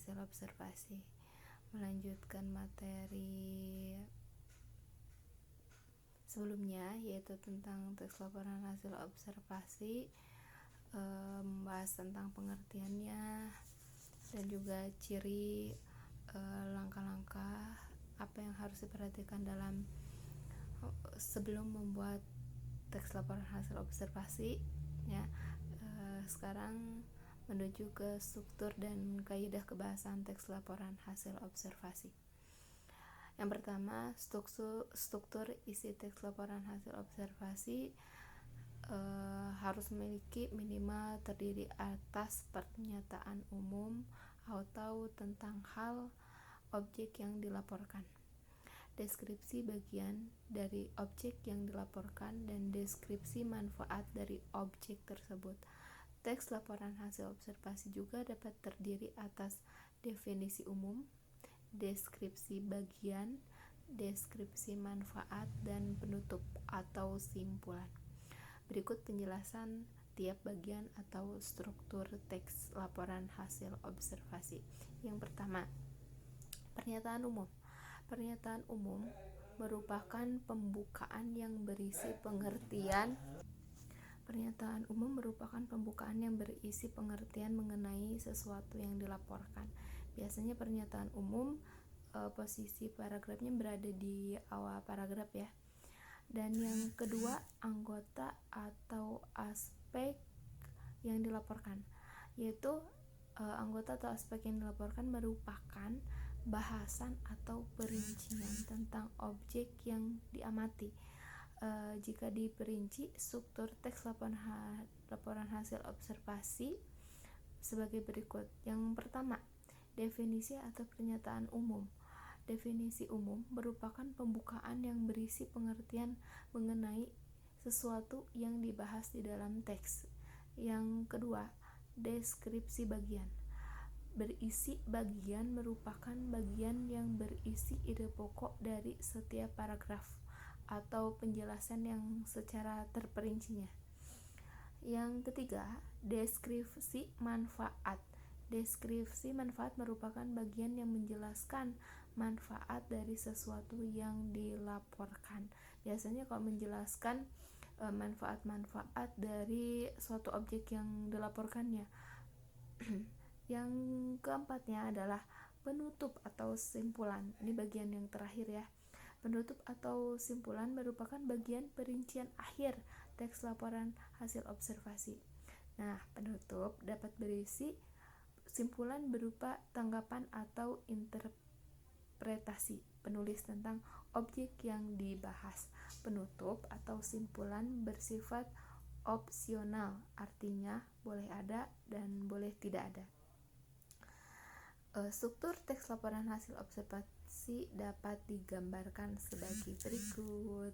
hasil observasi. Melanjutkan materi sebelumnya, yaitu tentang teks laporan hasil observasi, membahas tentang pengertiannya dan juga ciri, langkah-langkah apa yang harus diperhatikan dalam sebelum membuat teks laporan hasil observasi ya. Sekarang menuju ke struktur dan kaidah kebahasaan teks laporan hasil observasi. Yang pertama, struktur isi teks laporan hasil observasi harus memiliki minimal terdiri atas pernyataan umum atau tentang hal objek yang dilaporkan, deskripsi bagian dari objek yang dilaporkan, dan deskripsi manfaat dari objek tersebut. Teks laporan hasil observasi juga dapat terdiri atas definisi umum, deskripsi bagian, deskripsi manfaat, dan penutup atau simpulan. Berikut penjelasan tiap bagian atau struktur teks laporan hasil observasi. Yang pertama, pernyataan umum. Pernyataan umum merupakan pembukaan yang berisi pengertian. Pernyataan umum merupakan pembukaan yang berisi pengertian mengenai sesuatu yang dilaporkan. Biasanya pernyataan umum posisi paragrafnya berada di awal paragraf ya. Dan yang kedua, anggota atau aspek yang dilaporkan, yaitu anggota atau aspek yang dilaporkan merupakan bahasan atau perincian tentang objek yang diamati. Jika diperinci, struktur teks laporan hasil observasi sebagai berikut. Yang pertama, definisi atau pernyataan umum. Definisi umum merupakan pembukaan yang berisi pengertian mengenai sesuatu yang dibahas di dalam teks. Yang kedua, deskripsi bagian. Berisi bagian merupakan bagian yang berisi ide pokok dari setiap paragraf atau penjelasan yang secara terperincinya. Yang ketiga, deskripsi manfaat. Deskripsi manfaat merupakan bagian yang menjelaskan manfaat dari sesuatu yang dilaporkan. Biasanya kalau menjelaskan manfaat-manfaat dari suatu objek yang dilaporkannya. Yang keempatnya adalah penutup atau simpulan. Ini bagian yang terakhir ya. Penutup atau simpulan merupakan bagian perincian akhir teks laporan hasil observasi. Nah, penutup dapat berisi simpulan berupa tanggapan atau interpretasi penulis tentang objek yang dibahas. Penutup atau simpulan bersifat opsional, artinya boleh ada dan boleh tidak ada. Struktur teks laporan hasil observasi dapat digambarkan sebagai berikut.